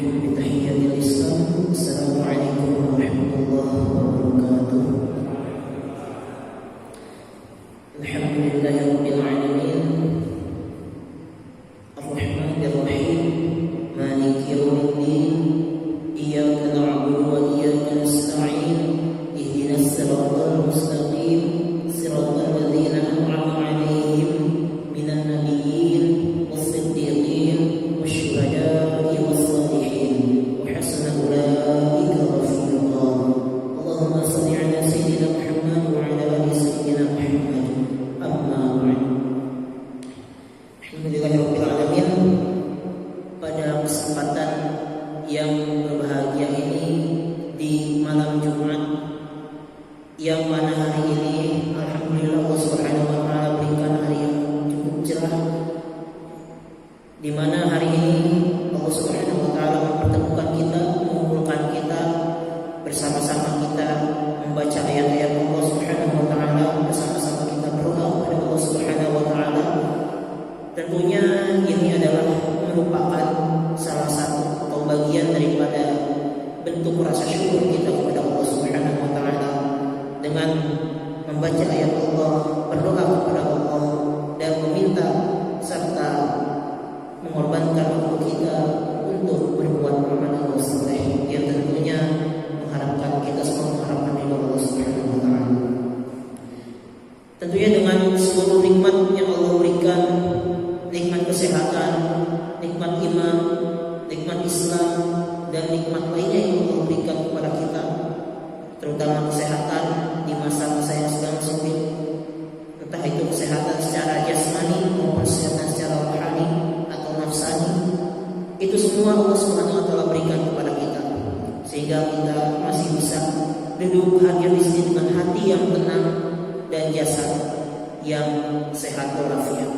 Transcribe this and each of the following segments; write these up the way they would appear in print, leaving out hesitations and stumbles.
أحييكم بتحية الإسلام. السلام عليكم ورحمة الله وبركاته. الحمد لله رب العالمين الرحمن الرحيم مالك يوم الدين إياك نعبد وإياك نستعين اهدنا الصراط المستقيم صراط الذين أنعمت عليهم من النبيين والصديقين والشهداء والصالحين وحسن أولئك رفيقا. اللهم صل على سيدنا محمد وعلى آل سيدنا محمد. Amma ba'd. Alhamdulillahirabbil alamin. Pada kesempatan yang berbahagia ini di malam Jumat yang mana hari ini alhamdulillah Allah Subhanahu wa taala berikan hari yang cukup cerah, di mana hari ini Allah Subhanahu wa taala mempertemukan kita, mengumpulkan kita bersama-sama kita membaca ayat-ayat Allah Subhanahu wa taala, bersama-sama kita berdoa kepada Allah Subhanahu wa taala. Tentunya ini adalah merupakan salah satu atau bagian daripada bentuk rasa syukur kita kepada Allah Subhanahu wa taala dengan membaca ayat Allah, berdoa kepada Allah dan meminta serta mengorbankan waktu kita untuk berbuat amal saleh yang tentunya mengharapkan kita semua mengharapkan ridho Allah Subhanahu wa taala. Tentunya dengan seluruh nikmat yang Allah berikan, nikmat kesehatan, nikmat iman, nikmat Islam, dan nikmat lainnya yang Allah berikan kepada kita, terutama kesehatan di masa-masa yang sedang sulit, entah itu kesehatan secara jasmani maupun kesehatan secara rohani atau nafsani, itu semua Allah Subhanahu wa taala berikan kepada kita, sehingga kita masih bisa duduk hadir di sini dengan hati yang tenang dan jasad yang sehat walafiat.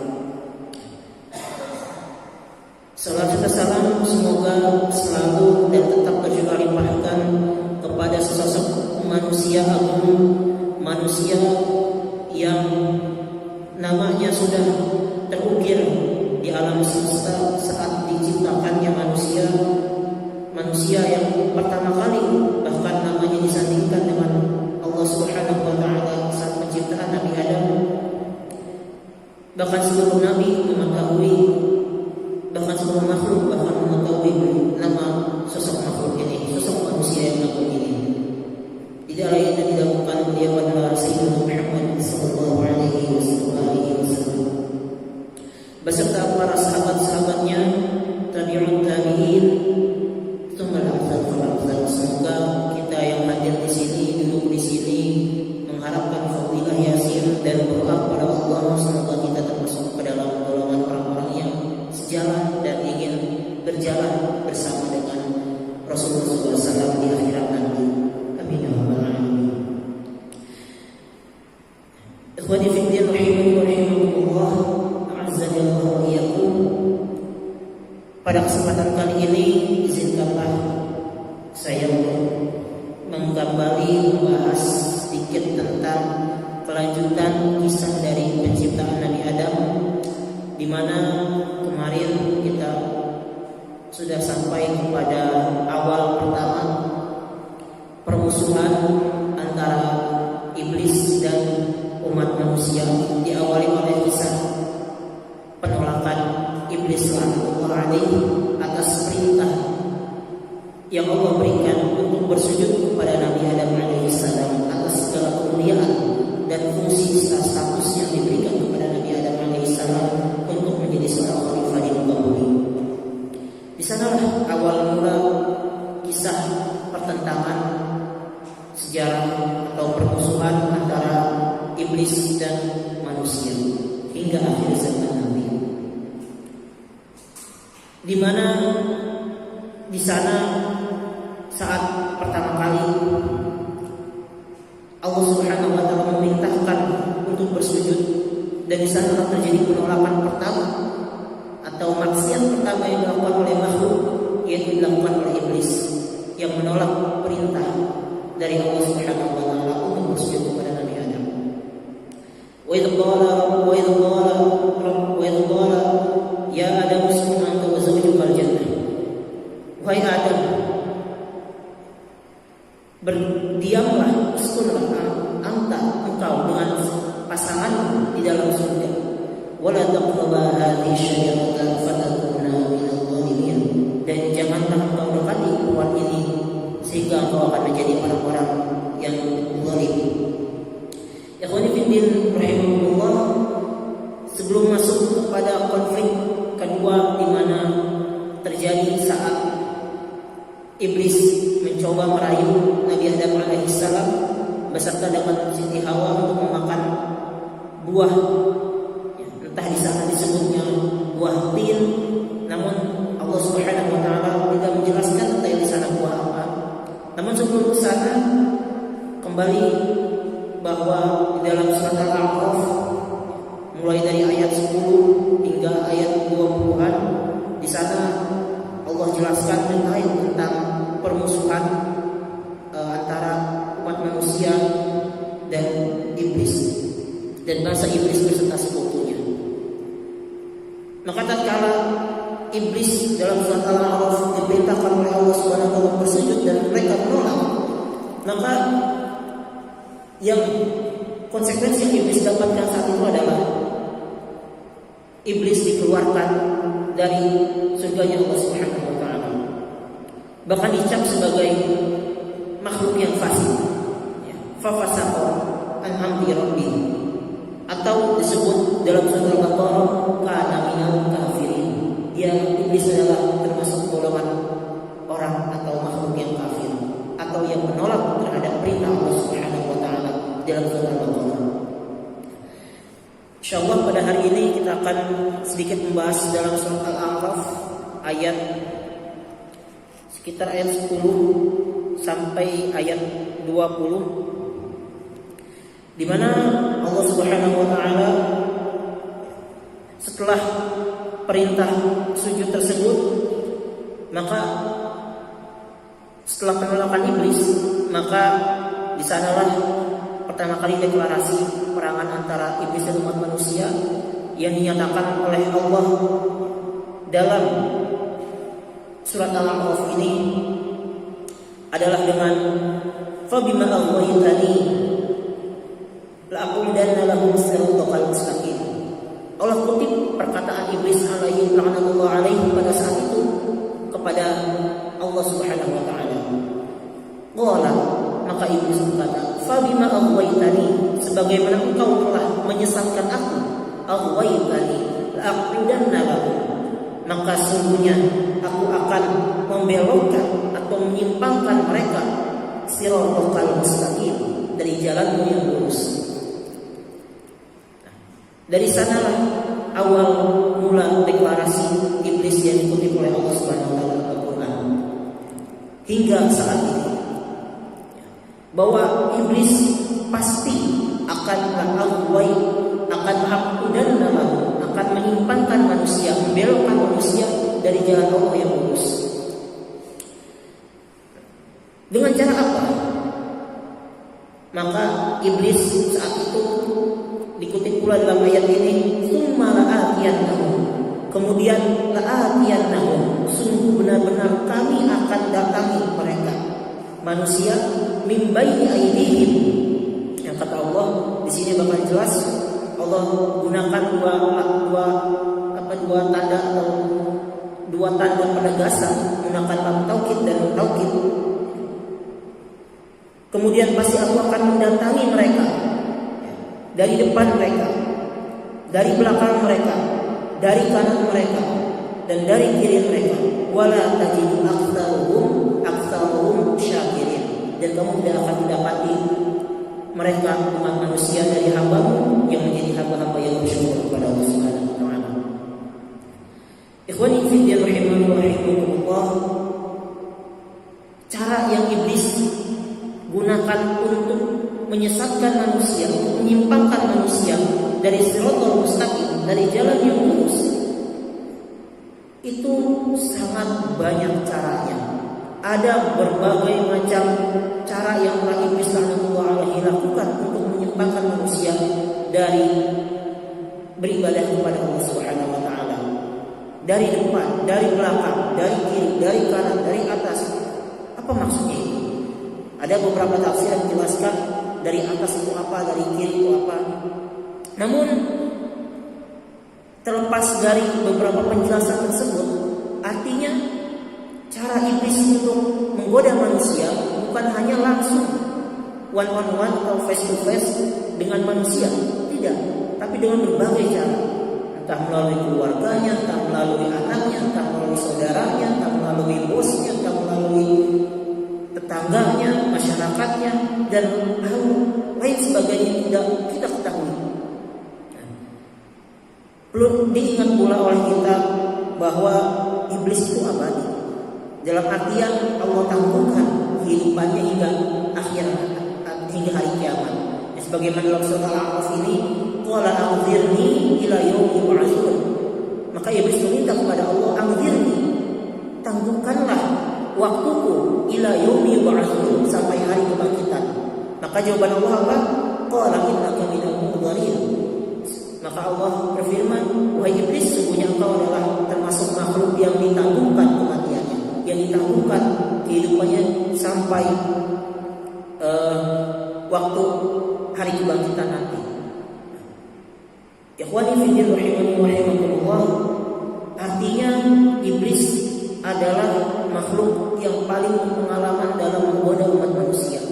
Salam serta salam semoga selalu dan tetap tercurah limpahkan kepada sesosok manusia agung, manusia yang namanya sudah terukir di alam semesta saat diciptakannya manusia. Manusia yang pertama kali bahkan namanya disandingkan dengan Allah Subhanahu wa taala saat penciptaan Nabi Adam. Bahkan seluruh nabi mengetahui, bahkan seluruh makhluk bahkan mengetahui nama sosok makhluk ini, sosok manusia yang agung ini. Tidak lain dan tidak bukan beliau adalah Sayyidina Muhammad sallallahu alaihi wasallam beserta para sahabat-sahabatnya, tabi'ut tabi'in, tsumma al-amsal. Semoga kita yang hadir di sini, duduk di sini, mengharapkan fadilah yasir dan berdoa kepada Allah semoga kita termasuk ke dalam golongan orang-orang yang sejalan dan ingin berjalan bersama dengan Rasulullah SAW di akhirat nanti. Amin ya rabbal alamin. Ikhwani fi din rahimani wa rahimakumullah, a'azzani Allah wa iyyakum. Pada kesempatan kali ini izinkanlah saya membahas sedikit tentang kelanjutan kisah dari penciptaan Nabi Adam, di mana kemarin kita sudah sampai kepada awal pertama permusuhan antara iblis dan umat manusia, diawali oleh kisah penolakan iblis laknatullah alaihi atas perintah yang Allah berikan untuk bersujud kepada Nabi Adam alaihissalam atas segala kemuliaan dan fungsi serta status yang diberikan kepada Nabi Adam alaihissalam untuk menjadi seorang khalifah di muka bumi. Di sanalah awal mula kisah pertentangan sejarah atau permusuhan antara iblis dan manusia hingga akhir zaman Nabi, di mana di sana saat pertama kali Allah Subhanahu wa taala memerintahkan untuk bersujud, dan di sana terjadi penolakan pertama atau maksiat pertama yang dilakukan oleh makhluk, yaitu dilakukan oleh iblis yang menolak perintah dari Allah Subhanahu wa taala untuk bersujud kepada Nabi Adam. Wa idh qala ya Adam uskun anta wa zawjuka al-jannah. Wahai Adam, wala taqraba hadhihi syajarata fatakuna minadh dhalimin, dan janganlah engkau dekati pohon ini sehingga engkau akan menjadi orang-orang yang zalim. Ikhwani fillah rahimakumullah, sebelum masuk kepada konflik kedua di mana terjadi saat iblis mencoba merayu Nabi Adam alaihissalam beserta dengan Siti Hawa untuk memakan buah, entah di sana disebutnya buah tin, namun Allah Subhanahu wa taala tidak menjelaskan detail di sana buah apa. Namun sebelum ke sana, kembali bahwa di dalam surat Al-A'raf mulai dari ayat 10 hingga ayat 20-an, di sana Allah jelaskan tentang permusuhan antara umat manusia dan iblis, dan bangsa iblis beserta sekutunya. Maka tatkala iblis dalam surat Al-A'raf diperintahkan oleh Allah Subhanahu wa taala bersujud dan mereka menolak, maka yang konsekuensi yang iblis dapatkan saat itu adalah iblis dikeluarkan dari surganya Allah Subhanahu wa taala. Bahkan dicap sebagai makhluk yang fasik. Fa fasaqa an amri rabbih, atau disebut dalam surah Al-Baqarah kana minal kafirin. Dia iblis adalah termasuk golongan orang atau makhluk yang kafir atau yang menolak terhadap perintah Allah Subhanahu wa taala dalam surah Al-Baqarah. Insyaallah pada hari ini kita akan sedikit membahas dalam surat Al-A'raf ayat sekitar ayat 10 sampai ayat 20, di mana Allah Subhanahu wa taala setelah perintah sujud tersebut, maka setelah penolakan iblis, maka di sanalah pertama kali deklarasi perangan antara iblis dan umat manusia yang dinyatakan oleh Allah dalam surat Al-A'raf ini adalah dengan fabima aghwaytani la'aqudanna lahum siratal mustaqim. Allah kutip perkataan iblis alaihi la'natullah alaihi pada saat itu kepada Allah Subhanahu wa taala. Qala, maka iblis berkata, fabima aghwaytani, sebagaimana engkau telah menyesatkan aku, aghwaytani la'aqudanna lahum, maka sungguhnya aku akan membelokkan atau menyimpangkan mereka siratal mustaqim, dari jalanmu yang lurus. Dari sanalah awal mula deklarasi iblis yang dikutip oleh Allah Subhanahu wa taala dalam Al-Qur'an hingga saat ini, bahwa iblis pasti akan akan menyimpangkan manusia, membelokkan manusia dari jalan Allah yang lurus. Dengan cara apa? Maka iblis saat itu dikutip pula dalam ayat ini, summa la'atiyannahum, kemudian la'atiyannahum, sungguh benar-benar kami akan datangi mereka manusia min baini aydihim. Yang kata Allah di sini bakal jelas, Allah gunakan dua tanda atau dua tanda penegasan, menggunakan lam taukid dan nun taukid. Kemudian pasti aku akan mendatangi mereka dari depan mereka, dari belakang mereka, dari kanan mereka, dan dari kiri mereka. Wala tajidu aktsaruhum syakirin, dan kamu tidak akan mendapati mereka umat manusia dari hamba-Mu yang menjadi hamba-hamba yang bersyukur kepada Allah Subhanahu wa taala. Ikhwani fillah rahimani wa rahimakumullah, cara yang iblis gunakan untuk menyesatkan manusia, untuk menyimpangkan manusia dari siratal mustaqim, dari jalan yang lurus, itu sangat banyak caranya. Ada berbagai macam cara yang telah iblis alaihi lakukan untuk menyimpangkan manusia dari beribadah kepada Allah Subhanahu wa taala. Dari depan, dari belakang, dari kiri, dari kanan, dari atas. Apa maksudnya itu? Ada beberapa tafsir yang menjelaskan dari atas itu apa, dari kiri itu apa. Namun Terlepas dari beberapa penjelasan tersebut, artinya cara iblis untuk menggoda manusia bukan hanya langsung one on one atau face to face dengan manusia, tidak, tapi dengan berbagai cara, entah melalui keluarganya, entah melalui anaknya, entah melalui saudaranya, entah melalui bosnya, entah melalui tetangganya, masyarakatnya, dan hal lain sebagainya tidak kita ketahui. Perlu diingat pula oleh kita bahwa iblis itu abadi. Dalam artian Allah tangguhkan kehidupannya hingga akhir, hingga hari kiamat. Ya, sebagaimana dalam surah Al-A'raf ini, qala anzirni ila yaumi yub'atsun. Maka iblis meminta kepada Allah, anzirni, tangguhkanlah waktuku ila yaumi yub'atsun, sampai hari kebangkitan. Maka jawaban Allah apa? Qala innaka minal munzirin. Maka Allah berfirman, wahai iblis, sesungguhnya engkau adalah termasuk makhluk yang ditangguhkan kematiannya, yang ditangguhkan kehidupannya sampai waktu hari kebangkitan nanti. Ikhwani fillah rahimani wa rahimakumullah, artinya iblis adalah makhluk yang paling berpengalaman dalam menggoda umat manusia.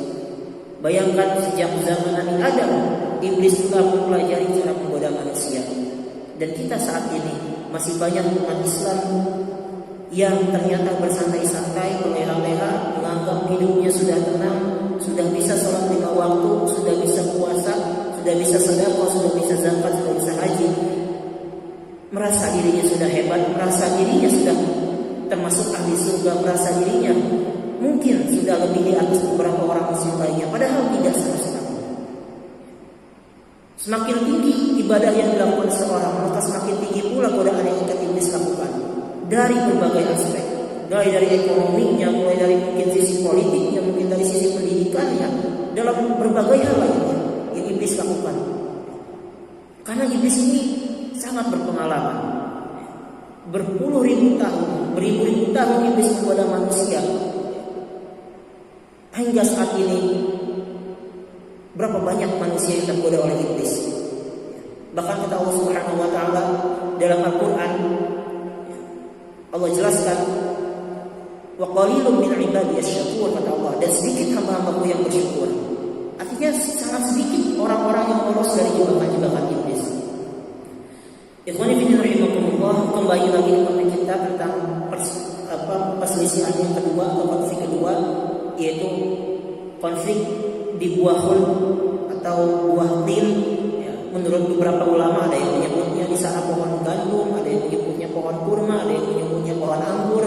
Bayangkan sejak zaman Nabi Adam, iblis telah mempelajari cara menggoda manusia. Dan kita saat ini masih banyak umat Islam yang ternyata bersantai-santai, berleha-leha, menganggap hidupnya sudah tenang, sudah bisa sholat 5 waktu, sudah bisa puasa, sudah bisa sedekah, sudah bisa zakat, sudah bisa haji. Merasa dirinya sudah hebat, merasa dirinya sudah termasuk ahli surga, merasa dirinya mungkin sudah lebih di atas beberapa orang muslim lainnya, padahal tidak sama sekali. Semakin tinggi ibadah yang dilakukan seorang, maka semakin tinggi pula godaan yang akan iblis lakukan dari berbagai aspek, dari ekonominya, mulai dari mungkin sisi politiknya, mungkin dari sisi pendidikannya, dalam berbagai hal lainnya yang iblis lakukan. Karena iblis ini sangat berpengalaman, berpuluh-ribu tahun, beribu-ribu tahun iblis menggoda manusia. Hingga saat ini berapa banyak manusia yang tergoda oleh iblis. Bahkan kata Allah Subhanahu wa taala dalam Al-Qur'an, Allah jelaskan, wa qalilun min ibadiyas syakur, kata Allah, dan sedikit hamba-hambaku yang bersyukur. Artinya sangat sedikit orang-orang yang lolos dari jebakan-jebakan iblis. Ikhwani fillah rahimakumullah, kembali lagi kepada kita tentang perselisihan yang kedua atau konflik kedua, yaitu konflik di buah khuld atau buah tin. Ya, menurut beberapa ulama ada yang menyebutnya di sana pohon gandum, ada yang menyebutnya pohon kurma, ada yang menyebutnya pohon anggur,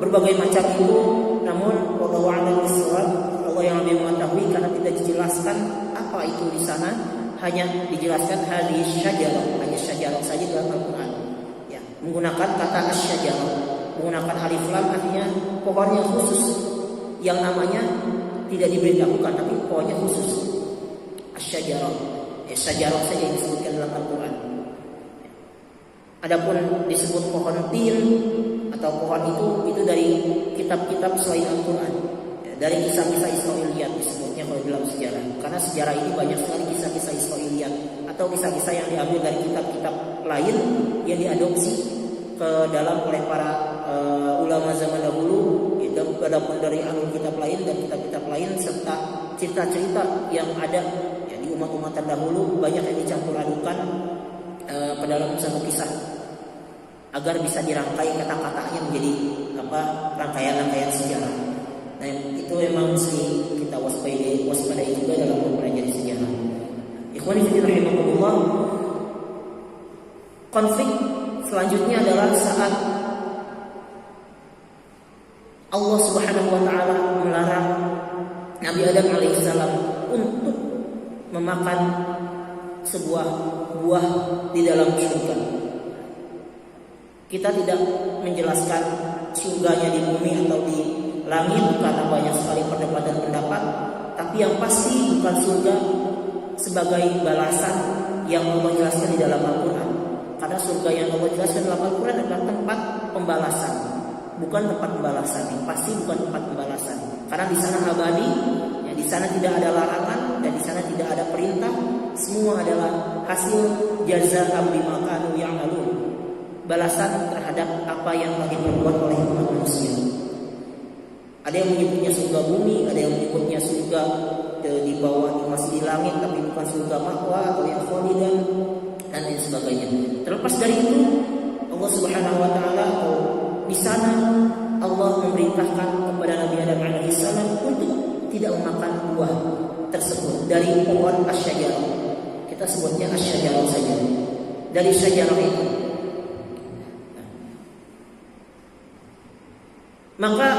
berbagai macam itu. Namun wallahu a'lam bishawab, Allah yang lebih mengetahui, karena tidak dijelaskan apa itu di sana, hanya dijelaskan hadis syajarah, hanya syajarah saja dalam Al-Qur'an. Ya, menggunakan kata asyajarah, menggunakan alif lam, artinya pohon yang khusus yang namanya tidak diberitahukan, tapi pohonnya khusus asyajarah. Ya, syajarah saja yang disebutkan dalam Al-Quran. Adapun disebut pohon tin atau pohon itu dari kitab-kitab selain Al-Quran, ya, dari kisah-kisah Israiliyat disebutnya kalau dalam sejarah. Karena sejarah ini banyak sekali kisah-kisah Israiliyat atau kisah-kisah yang diambil dari kitab-kitab lain yang diadopsi ke dalam oleh para ulama zaman dahulu. Adapun dari alur kitab lain dan kitab-kitab lain serta cerita-cerita yang ada ya, di umat-umat terdahulu, banyak yang dicampur adukan ke dalam satu kisah agar bisa dirangkai kata-katanya menjadi rangkaian-rangkaian sejarah. Nah, itu memang mesti kita waspadai juga dalam mempelajari sejarah. Ikhwani fillah rahimakumullah, konflik selanjutnya adalah saat Allah Subhanahu wa taala melarang Nabi Adam alaihissalam untuk memakan sebuah buah di dalam surga. Kita tidak menjelaskan surganya di bumi atau di langit karena banyak sekali perdebatan pendapat, tapi yang pasti bukan surga sebagai balasan yang Allah jelaskan di dalam Al-Quran. Karena surga yang Allah jelaskan dalam Al-Quran adalah tempat pembalasan, bukan tempat pembalasan. Yang pasti bukan tempat pembalasan. Karena di sana abadi, ya, di sana tidak ada larangan dan di sana tidak ada perintah. Semua adalah hasil jazaa bima kanu ya'malun. balasan terhadap apa yang telah diperbuat oleh umat manusia. Ada yang menyebutnya surga bumi, ada yang menyebutnya surga di bawah, masih di langit tapi bukan surga ma'wa atau yang khalidan dan lain sebagainya. Terlepas dari itu, Allah Subhanahu wa taala atau di sana Allah memerintahkan kepada Nabi Adam alaihissalam untuk tidak memakan buah tersebut dari pohon asyajarah. Kita sebutnya asyajarah saja. Dari syajarah itu. Maka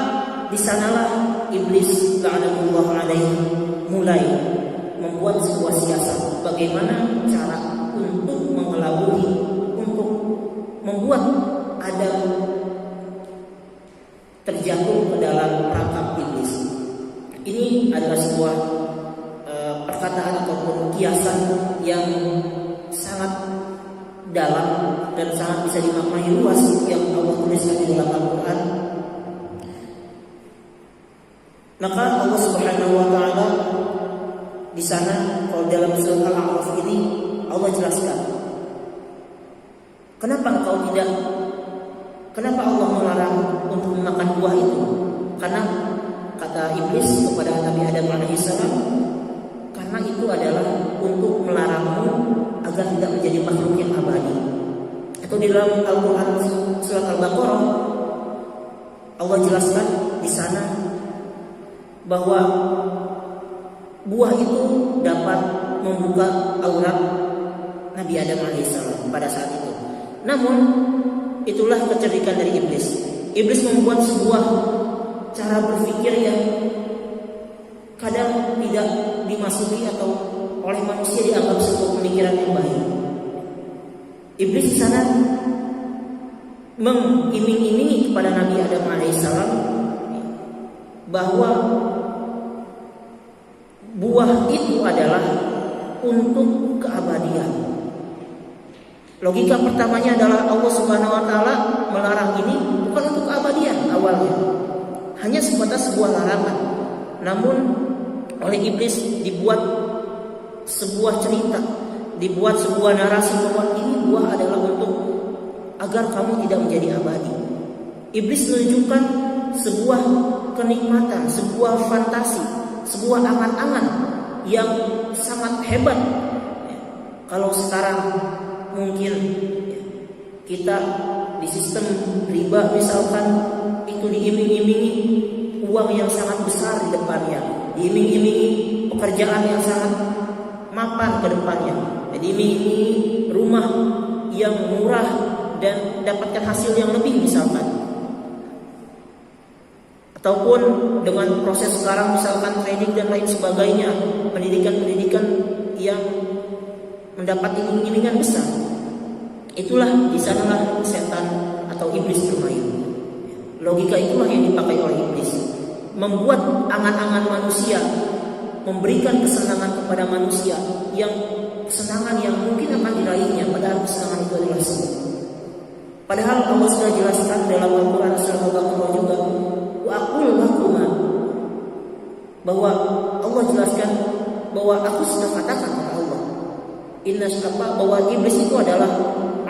di sanalah iblis la'anatullah alaihi mulai membuat sebuah siasat bagaimana cara untuk mengelabui, untuk membuat Adam terjatuh ke dalam perangkap iblis. Ini adalah sebuah perkataan ataupun kiasan yang sangat dalam dan sangat bisa dimaknai luas yang Allah tuliskan di dalam Al-Quran. Maka Allah Subhanahu wa taala di sana kalau dalam surah Al-A'raf ini Allah jelaskan kenapa Allah melarang untuk memakan buah itu? Karena kata iblis kepada Nabi Adam alaihissalam, karena itu adalah untuk melarangmu agar tidak menjadi makhluk yang abadi. Atau di dalam Al-Quran surat Al-Baqarah Allah jelaskan di sana bahwa buah itu dapat membuka aurat Nabi Adam alaihissalam pada saat itu. Namun itulah kecerdikan dari iblis. Iblis membuat sebuah cara berpikir yang kadang tidak dimasuki atau oleh manusia dianggap sebuah pemikiran yang baik. Iblis di sana mengiming-imingi kepada Nabi Adam alaihissalam bahwa buah itu adalah untuk keabadian. Logika pertamanya adalah Allah Subhanahu wa taala melarang ini bukan untuk keabadian awalnya. Hanya sebatas sebuah larangan. Namun oleh iblis dibuat sebuah cerita, dibuat sebuah narasi bahwa ini buah adalah untuk agar kamu tidak menjadi abadi. Iblis menunjukkan sebuah kenikmatan, sebuah fantasi, sebuah angan-angan yang sangat hebat. Kalau sekarang mungkin kita di sistem riba misalkan itu diiming-imingi uang yang sangat besar di depannya, diiming-imingi pekerjaan yang sangat mapan ke depannya, diiming-imingi rumah yang murah dan dapatkan hasil yang lebih misalkan. Ataupun dengan proses sekarang misalkan trading dan lain sebagainya, pendidikan-pendidikan yang mendapat iming-imingan besar. Itulah di sanalah setan atau iblis bermain. Logika itulah yang dipakai oleh iblis, membuat angan-angan manusia, memberikan kesenangan kepada manusia yang kesenangan yang mungkin akan diraihnya, padahal kesenangan itu adalah semu. Padahal Allah sudah jelaskan dalam Al-Quran surah Al-Baqarah juga, wa'aqul lakuma, bahwa Allah jelaskan bahwa aku sudah katakan kepada Allah, inna syakapa, bahwa iblis itu adalah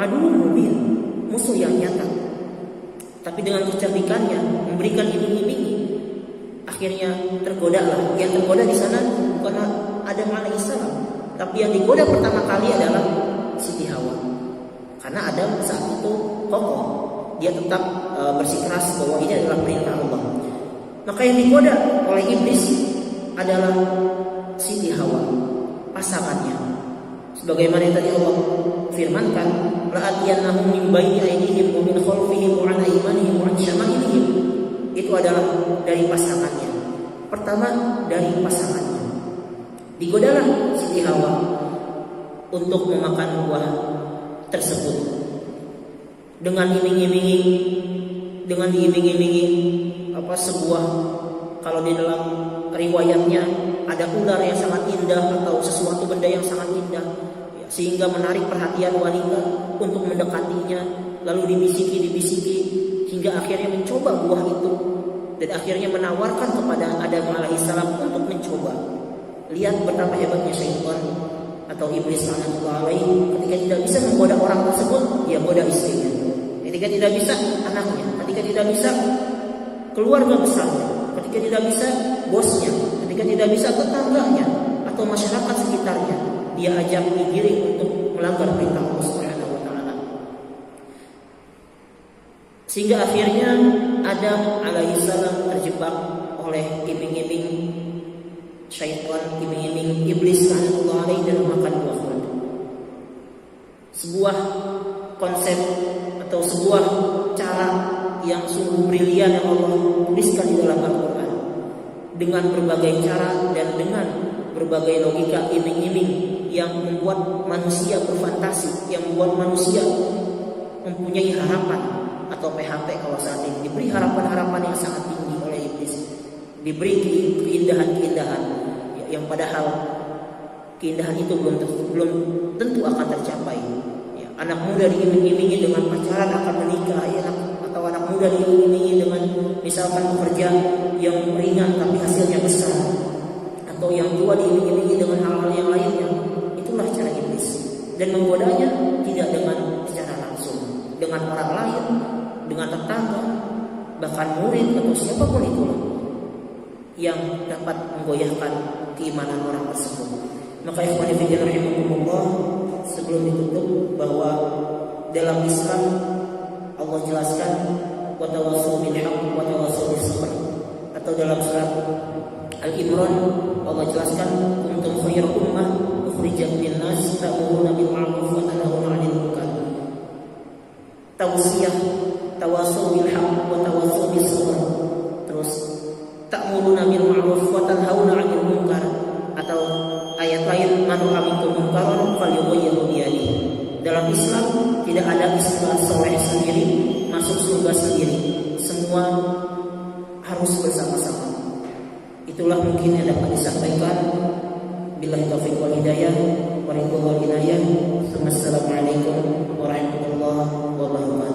aduun mubin, musuh yang nyata. Tapi dengan kecerdikannya memberikan iming-imingi, akhirnya tergodalah. Yang tergoda di sana bukan Adam alaihissalam, tapi yang digoda pertama kali adalah Siti Hawa. Karena Adam saat itu kokoh, dia tetap bersikeras bahwa ini adalah perintah Allah. Maka yang digoda oleh iblis adalah Siti Hawa, pasangannya. Sebagaimana yang tadi Allah firmankan, la'atiyannahum min baini aydihim wa min khalfihim wa an aymanihim wa an syama'ilihim. Itu adalah dari pasangannya. Pertama dari pasangannya. Digodalah Siti Hawa untuk memakan buah tersebut dengan iming-imingi, dengan diiming-imingi sebuah, kalau di dalam riwayatnya ada ular yang sangat indah atau sesuatu benda yang sangat indah, sehingga menarik perhatian wanita untuk mendekatinya, lalu dibisiki hingga akhirnya mencoba buah itu dan akhirnya menawarkan kepada Adam alaihissalam untuk mencoba. Lihat betapa hebatnya syaitan atau iblis laknatullah alaihi, ketika tidak bisa menggoda orang tersebut, dia goda istrinya. Ketika tidak bisa, anaknya. Ketika tidak bisa, keluarga besarnya. Ketika tidak bisa, bosnya. Ketika tidak bisa, tetangganya atau masyarakat sekitarnya. Dia ajak diri untuk melanggar perintah Allah Subhanahu wa taala. Sehingga akhirnya Adam alaihissalam terjebak oleh iming-iming syaitan, iming-iming iblis laknatullah alaihi dan makan buah kurma. Sebuah konsep atau sebuah cara yang sungguh brilian yang Allah tuliskan di dalam Al-Quran, dengan berbagai cara dan dengan berbagai logika iming-iming yang membuat manusia berfantasi, yang membuat manusia mempunyai harapan atau PHP kalau saat ini diberi harapan-harapan yang sangat tinggi oleh iblis, diberi keindahan-keindahan yang padahal keindahan itu belum tentu akan tercapai. Anak muda diiming-imingi dengan pacaran akan menikah, atau anak muda diiming-imingi dengan misalkan bekerja yang ringan tapi hasilnya besar, atau yang tua diiming-imingi dengan hal-hal yang lainnya. Itulah cara iblis, dan menggodanya tidak dengan secara langsung, dengan orang lain, dengan tetangga, bahkan murid atau siapapun itu yang dapat menggoyahkan keimanan orang tersebut. Maka ikhwan fillah rahimakumullah, sebelum ditutup bahwa dalam Islam Allah jelaskan wa tawassaw bil haqq wa tawassaw bis sabr, atau dalam surat Al-Imran Allah jelaskan kuntum khairu ummah ukhrijat lin nas ta'muruna bil ma'ruf wa tanhauna 'anil munkar. Tausiah tawassaw bil haqq wa tawassaw bis sabr, terus ta'muruna bil ma'ruf wa tanhauna 'anil munkar, atau ayat lain man aminkum munkaran falyughayyirhu bi yadihi. Dalam Islam tidak ada istilah soleh sendiri, masuk surga sendiri. Semua harus bersama-sama. Itulah mungkin yang dapat disampaikan. Billahi taufiq wal hidayah, wa ridho wal inayah. Assalamualaikum warahmatullahi wabarakatuh.